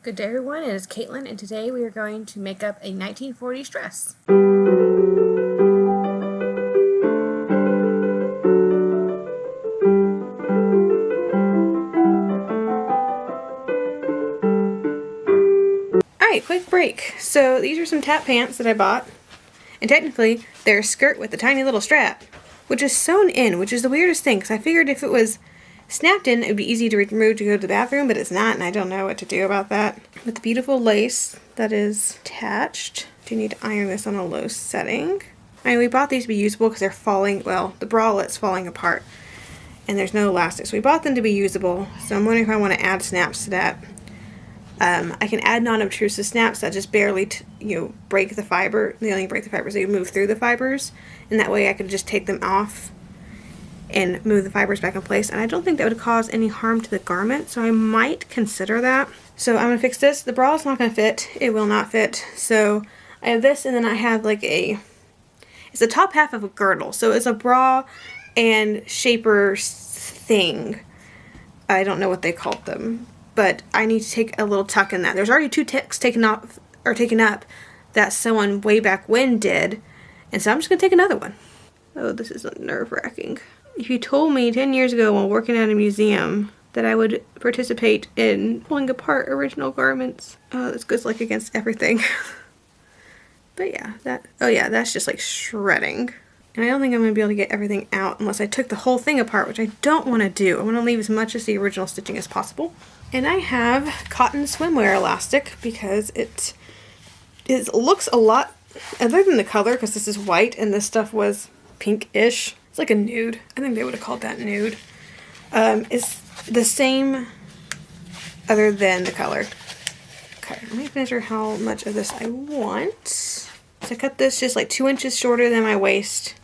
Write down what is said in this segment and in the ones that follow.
Good day everyone, it is Caitlin and today we are going to make up a 1940s dress. Alright, quick break. So these are some tap pants that I bought, and technically they're a skirt with a tiny little strap, which is sewn in, which is the weirdest thing because I figured if it was snapped in it would be easy to remove to go to the bathroom, but it's not, and I don't know what to do about that. With the beautiful lace that is attached. Do need to iron this on a low setting. I mean, we bought these to be usable because they're falling, well, the bralett's falling apart and there's no elastic, so we bought them to be usable. So I'm wondering if I want to add snaps to that. I can add non-obtrusive snaps that just barely, break the fiber. They only break the fibers, they move through the fibers, and that way I could just take them off and move the fibers back in place, and I don't think that would cause any harm to the garment, so I might consider that. So I'm going to fix this. The bra is not going to fit. It will not fit. So I have this, and then I have like it's the top half of a girdle, so it's a bra and shaper thing. I don't know what they called them, but I need to take a little tuck in that. There's already 2 ticks taken up that someone way back when did, and so I'm just going to take another one. Oh, this is nerve-wracking. If you told me 10 years ago while working at a museum that I would participate in pulling apart original garments, oh, this goes like against everything. But yeah, that's just like shredding. And I don't think I'm going to be able to get everything out unless I took the whole thing apart, which I don't want to do. I want to leave as much as the original stitching as possible. And I have cotton swimwear elastic because it looks a lot, other than the color, because this is white and this stuff was pinkish. It's like a nude. I think they would have called that nude. It's the same other than the color. Okay, let me measure how much of this I want. So I cut this just like 2 inches shorter than my waist,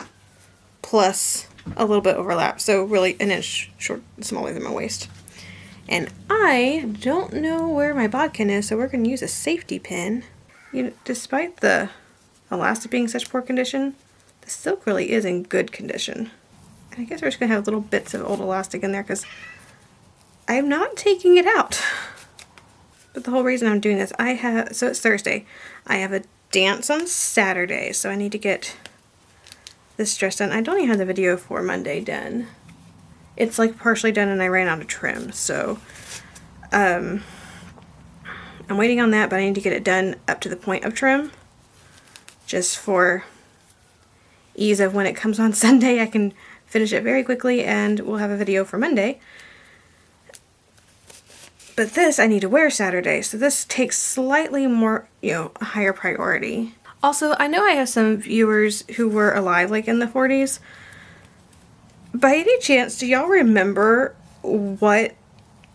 plus a little bit overlap. So really an inch smaller than my waist. And I don't know where my bodkin is, so we're going to use a safety pin. Despite the elastic being in such poor condition, the silk really is in good condition. And I guess we're just going to have little bits of old elastic in there because I'm not taking it out. But the whole reason I'm doing this, so it's Thursday. I have a dance on Saturday, so I need to get this dress done. I don't even have the video for Monday done. It's like partially done and I ran out of trim, so I'm waiting on that, but I need to get it done up to the point of trim just for ease of when it comes on Sunday. I can finish it very quickly and we'll have a video for Monday. But this I need to wear Saturday, so this takes slightly more, a higher priority. Also, I know I have some viewers who were alive like in the 40s. By any chance, do y'all remember what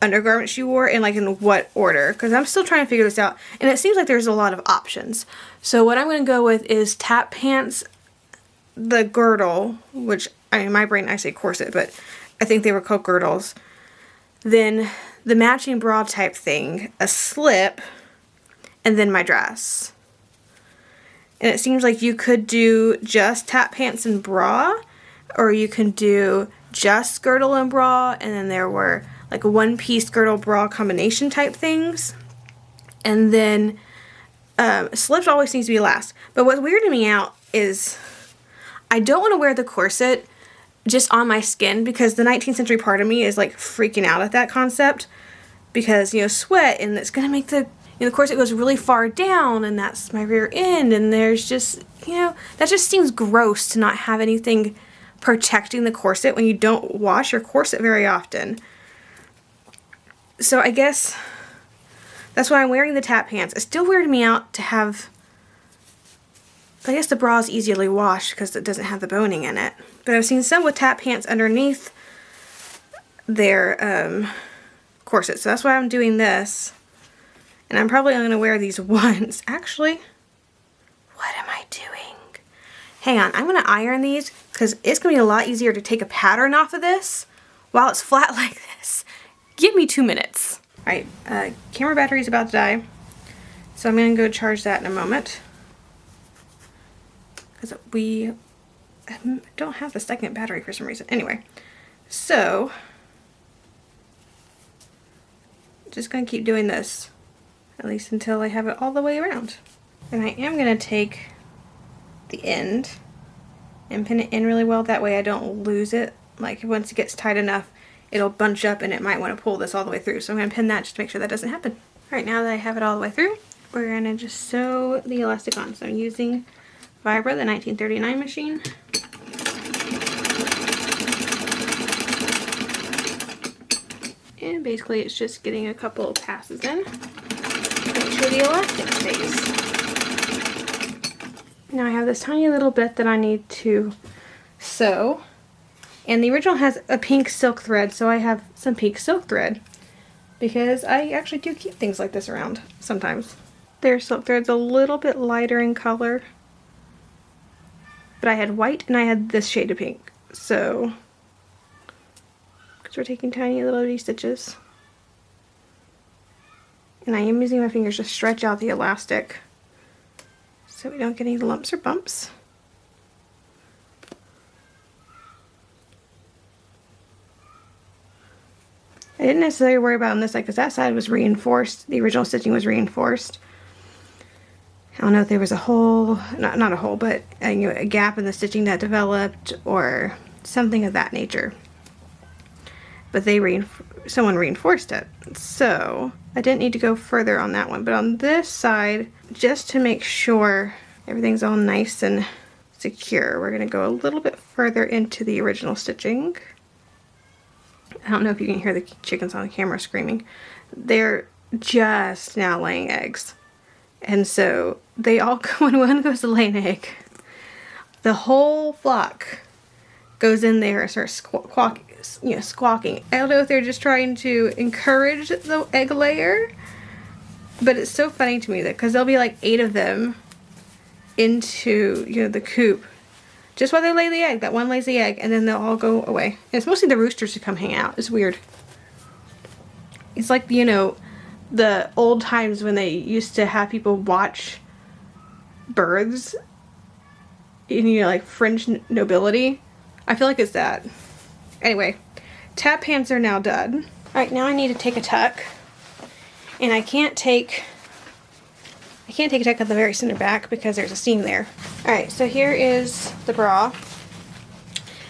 undergarments you wore and like in what order? Because I'm still trying to figure this out, and it seems like there's a lot of options. So what I'm going to go with is tap pants, the girdle, which in my brain I say corset, but I think they were called girdles. Then the matching bra type thing, a slip, and then my dress. And it seems like you could do just tap pants and bra, or you can do just girdle and bra, and then there were like a one-piece girdle bra combination type things. And then slips always seems to be last. But what's weirding me out is I don't want to wear the corset just on my skin because the 19th century part of me is like freaking out at that concept because, sweat, and it's going to make the corset goes really far down, and that's my rear end, and there's just, that just seems gross to not have anything protecting the corset when you don't wash your corset very often. So I guess that's why I'm wearing the tap pants. It still weirded me out to have, I guess the bra is easily washed because it doesn't have the boning in it. But I've seen some with tap pants underneath their corset. So that's why I'm doing this. And I'm probably only going to wear these once. Actually, what am I doing? Hang on, I'm going to iron these because it's going to be a lot easier to take a pattern off of this while it's flat like this. Give me 2 minutes. Alright, camera battery's about to die. So I'm going to go charge that in a moment. Because we don't have the second battery for some reason. Anyway, so just going to keep doing this at least until I have it all the way around. And I am going to take the end and pin it in really well, that way I don't lose it. Like once it gets tight enough, it'll bunch up and it might want to pull this all the way through. So I'm going to pin that just to make sure that doesn't happen. Alright, now that I have it all the way through, we're going to just sew the elastic on. So I'm using Vibra, the 1939 machine. And basically it's just getting a couple of passes in. Make sure the elastic stays. Now I have this tiny little bit that I need to sew. And the original has a pink silk thread, so I have some pink silk thread. Because I actually do keep things like this around sometimes. Their silk thread's a little bit lighter in color. But I had white and I had this shade of pink. So, because we're taking tiny little bitty stitches. And I am using my fingers to stretch out the elastic so we don't get any lumps or bumps. I didn't necessarily worry about on this side because that side was reinforced. The original stitching was reinforced. I don't know if there was a hole, not a hole, but a gap in the stitching that developed or something of that nature. But someone reinforced it. So I didn't need to go further on that one. But on this side, just to make sure everything's all nice and secure, we're going to go a little bit further into the original stitching. I don't know if you can hear the chickens on the camera screaming. They're just now laying eggs. And so they all go, when one goes to lay an egg, the whole flock goes in there and starts squawking. I don't know if they're just trying to encourage the egg layer, but it's so funny to me that because there'll be like 8 of them into the coop just while they lay the egg. That one lays the egg and then they'll all go away. And it's mostly the roosters who come hang out. It's weird. It's like the old times when they used to have people watch birds in like French nobility. I feel like it's that. Anyway, tap pants are now done. Alright, now I need to take a tuck. And I can't take a tuck at the very center back because there's a seam there. Alright, so here is the bra.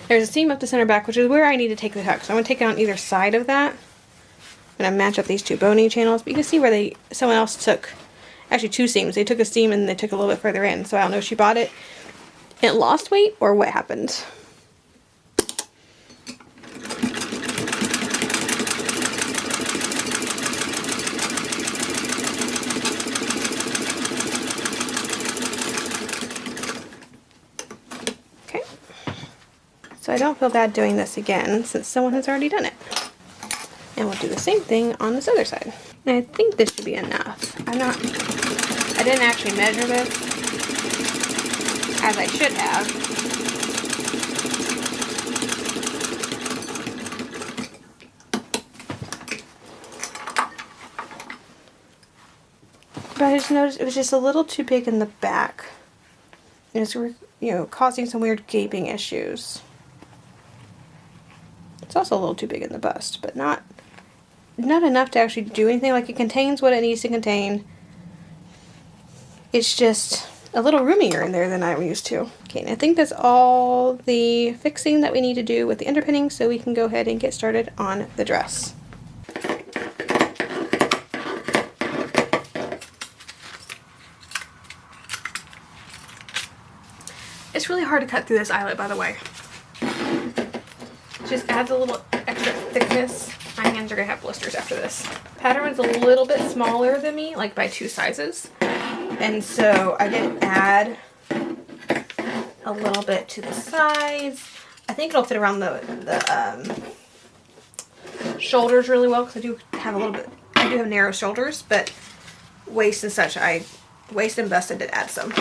There's a seam up the center back, which is where I need to take the tuck. So I'm going to take it on either side of that. I'm going to match up these 2 boning channels. But you can see where someone else took, actually 2 seams. They took a seam and they took a little bit further in. So I don't know if she bought it and it lost weight or what happened. So I don't feel bad doing this again since someone has already done it. And we'll do the same thing on this other side. And I think this should be enough. I didn't actually measure this as I should have. But I just noticed it was just a little too big in the back. And it's, causing some weird gaping issues. It's also a little too big in the bust, but not enough to actually do anything. Like, it contains what it needs to contain. It's just a little roomier in there than I'm used to. Okay, and I think that's all the fixing that we need to do with the underpinning, so we can go ahead and get started on the dress. It's really hard to cut through this eyelet, by the way. It just adds a little extra thickness. My hands are going to have blisters after this. Pattern one's a little bit smaller than me, like by 2 sizes. And so I did add a little bit to the sides. I think it'll fit around the shoulders really well because I do have narrow shoulders, but waist and such, waist and bust I did add some.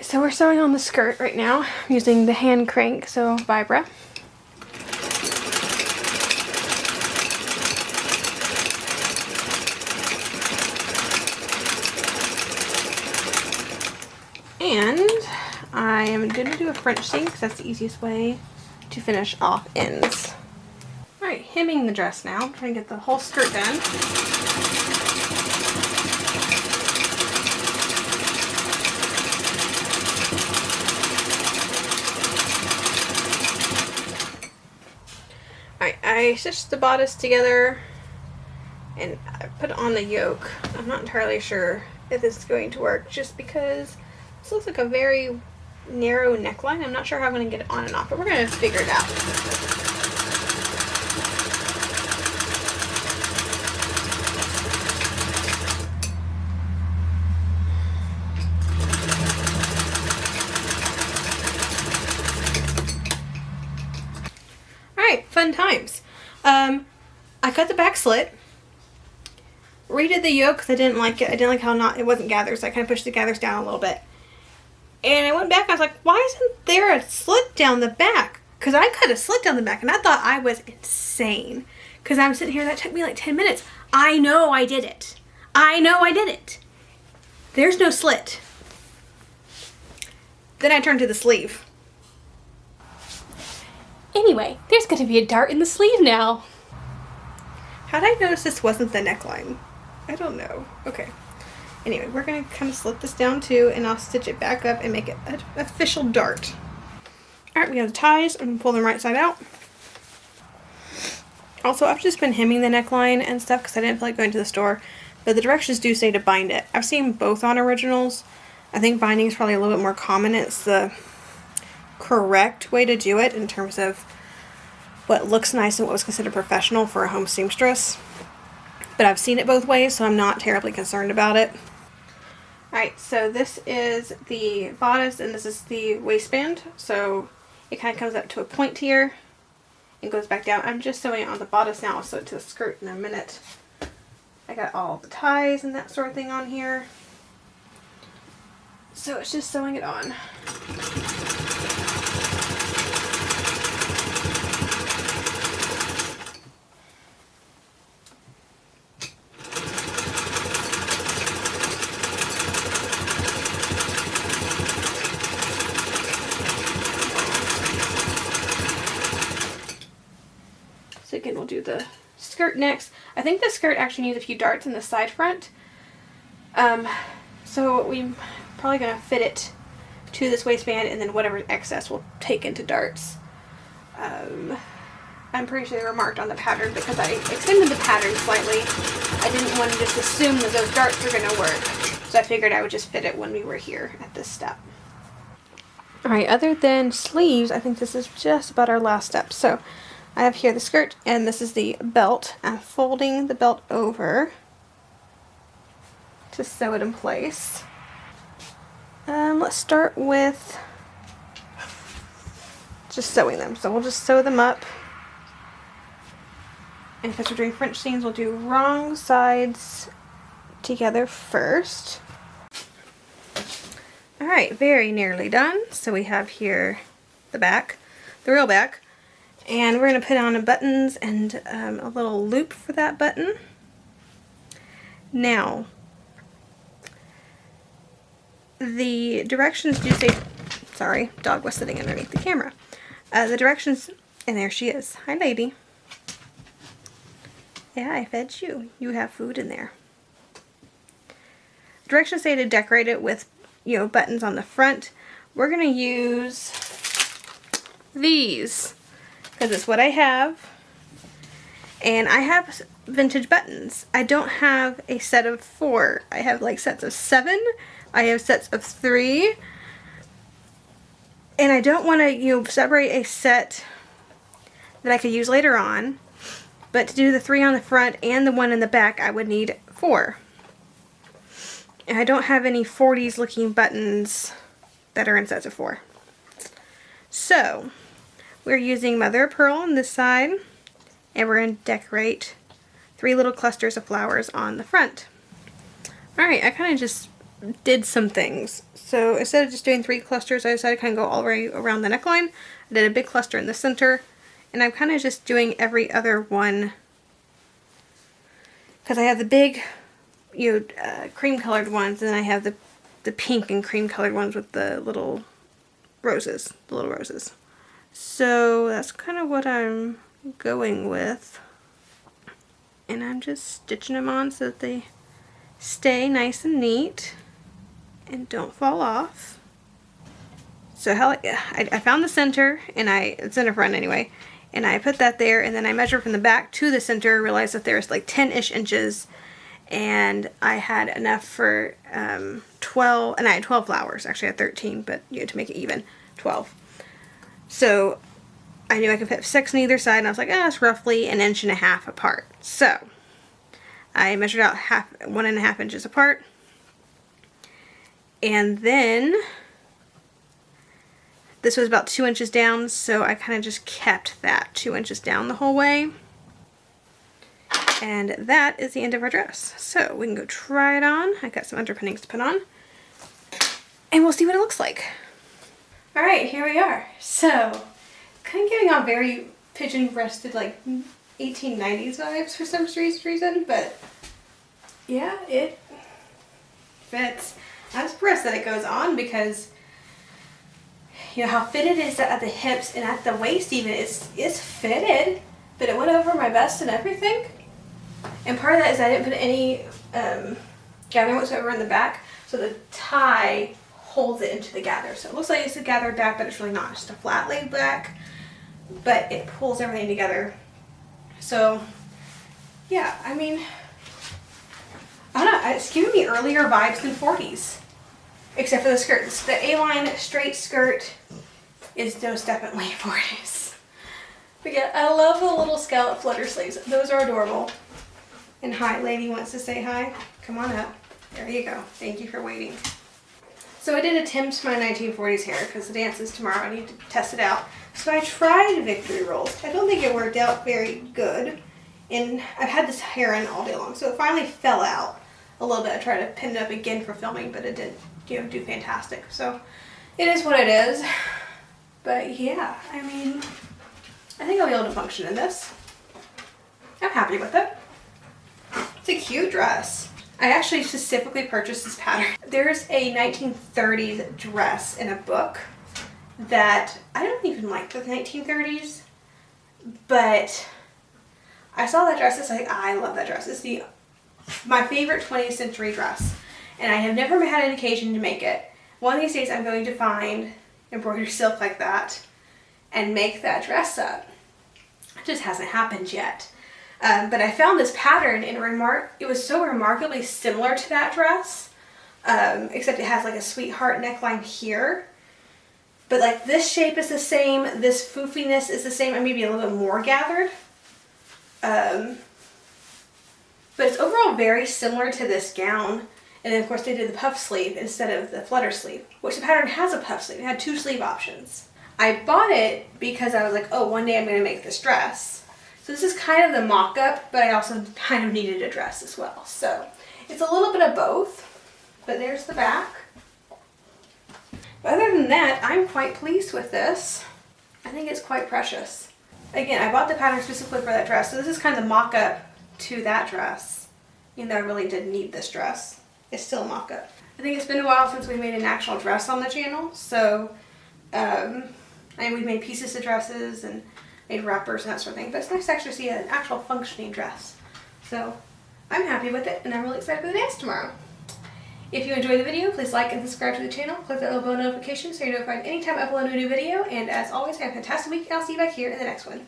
Alright, so we're sewing on the skirt right now. I'm using the hand crank, so Vibra. And I am going to do a French seam because that's the easiest way to finish off ends. Alright, hemming the dress now. I'm trying to get the whole skirt done. Alright, I stitched the bodice together and I put on the yoke. I'm not entirely sure if this is going to work just because this looks like a very narrow neckline. I'm not sure how I'm going to get it on and off, but we're going to figure it out. Alright, fun times. I cut the back slit, redid the yoke because I didn't like it. I didn't like how it wasn't gathered, so I kind of pushed the gathers down a little bit. And I went back and I was like, why isn't there a slit down the back? Because I cut a slit down the back and I thought I was insane. Because I'm sitting here, that took me like 10 minutes. I know I did it. I know I did it. There's no slit. Then I turned to the sleeve. Anyway, there's going to be a dart in the sleeve now. How did I notice this wasn't the neckline? I don't know. Okay. Anyway, we're going to kind of slip this down too, and I'll stitch it back up and make it an official dart. Alright, we have the ties. I'm going to pull them right side out. Also, I've just been hemming the neckline and stuff because I didn't feel like going to the store, but the directions do say to bind it. I've seen both on originals. I think binding is probably a little bit more common. It's the correct way to do it in terms of what looks nice and what was considered professional for a home seamstress. But I've seen it both ways, so I'm not terribly concerned about it. Alright, so this is the bodice and this is the waistband. So it kind of comes up to a point here and goes back down. I'm just sewing it on the bodice now. I'll sew it to the skirt in a minute. I got all the ties and that sort of thing on here. So it's just sewing it on. So again, we'll do the skirt next. I think the skirt actually needs a few darts in the side front. So we're probably going to fit it to this waistband, and then whatever excess we'll take into darts. I'm pretty sure they were marked on the pattern because I extended the pattern slightly. I didn't want to just assume that those darts were going to work. So I figured I would just fit it when we were here at this step. Alright, other than sleeves, I think this is just about our last step. So I have here the skirt, and this is the belt. I'm folding the belt over to sew it in place. Let's start with just sewing them. So we'll just sew them up. And because we're doing French seams, we'll do wrong sides together first. Alright, very nearly done. So we have here the back, the real back. And we're going to put on buttons and a little loop for that button. Now, the directions do say, sorry, dog was sitting underneath the camera. The directions, and there she is. Hi, lady. Yeah, I fed you. You have food in there. Directions say to decorate it with, buttons on the front. We're going to use these because it's what I have. And I have vintage buttons. I don't have a set of 4. I have like sets of 7. I have sets of 3. And I don't want to, separate a set that I could use later on. But to do the 3 on the front and the 1 in the back, I would need 4. And I don't have any 40s looking buttons that are in sets of 4. So, we're using mother of pearl on this side. And we're going to decorate 3 little clusters of flowers on the front. Alright, I kind of just did some things. So instead of just doing 3 clusters, I decided to kind of go all the way around the neckline. I did a big cluster in the center, and I'm kind of just doing every other one because I have the big, cream colored ones, and then I have the pink and cream colored ones with the little roses, So that's kind of what I'm going with. And I'm just stitching them on so that they stay nice and neat and don't fall off. So I found the center, and center front anyway, and I put that there, and then I measured from the back to the center, realized that there's like 10-ish inches, and I had enough for 12, and I had 12 flowers. Actually I had 13, but to make it even, 12. So I knew I could fit 6 on either side, and I was like, that's roughly 1.5 inches apart. So I measured out 1.5 inches apart, and then this was about 2 inches down, so I kind of just kept that 2 inches down the whole way. And that is the end of our dress. So we can go try it on. I got some underpinnings to put on, and we'll see what it looks like. All right, here we are. So kind of getting on very pigeon-breasted, like 1890s vibes for some strange reason, but yeah, it fits. I'm impressed that it goes on because how fitted it is at the hips and at the waist even is fitted, but it went over my vest and everything. And part of that is I didn't put any gathering whatsoever in the back, so the tie holds it into the gather. So it looks like it's a gathered back, but it's really not. It's just a flat laid back, but it pulls everything together. So yeah, I mean, I don't know, it's giving me earlier vibes than 40s. Except for the skirts. The A-line straight skirt is most definitely 40s. But yeah, I love the little scallop flutter sleeves. Those are adorable. And hi, lady wants to say hi. Come on up. There you go. Thank you for waiting. So I did attempt my 1940s hair because the dance is tomorrow. I need to test it out. So I tried Victory Rolls. I don't think it worked out very good. And I've had this hair in all day long, so it finally fell out a little bit. I tried to pin it up again for filming, but it didn't do fantastic. So it is what it is. But yeah, I mean, I think I'll be able to function in this. I'm happy with it. It's a cute dress. I actually specifically purchased this pattern. There's a 1930s dress in a book that I don't even like the 1930s, but I saw that dress. It's like, I love that dress. It's my favorite 20th century dress, and I have never had an occasion to make it. One of these days I'm going to find embroidered silk like that and make that dress up. It just hasn't happened yet. But I found this pattern and it was so remarkably similar to that dress, except it has like a sweetheart neckline here. But like this shape is the same, this foofiness is the same, and maybe a little bit more gathered. But it's overall very similar to this gown. And then of course they did the puff sleeve instead of the flutter sleeve, which the pattern has a puff sleeve. It had 2 sleeve options. I bought it because I was like, oh, one day I'm going to make this dress. So this is kind of the mock-up, but I also kind of needed a dress as well. So it's a little bit of both, but there's the back. But other than that, I'm quite pleased with this. I think it's quite precious. Again, I bought the pattern specifically for that dress, so this is kind of the mock-up to that dress. Even though I really did need this dress, it's still a mock-up. I think it's been a while since we made an actual dress on the channel, so we've made pieces of dresses and made wrappers and that sort of thing, but it's nice to actually see an actual functioning dress. So I'm happy with it, and I'm really excited for the dance tomorrow. If you enjoyed the video, please like and subscribe to the channel. Click that little bell notification so you're notified anytime I upload a new video, and as always, have a fantastic week, and I'll see you back here in the next one.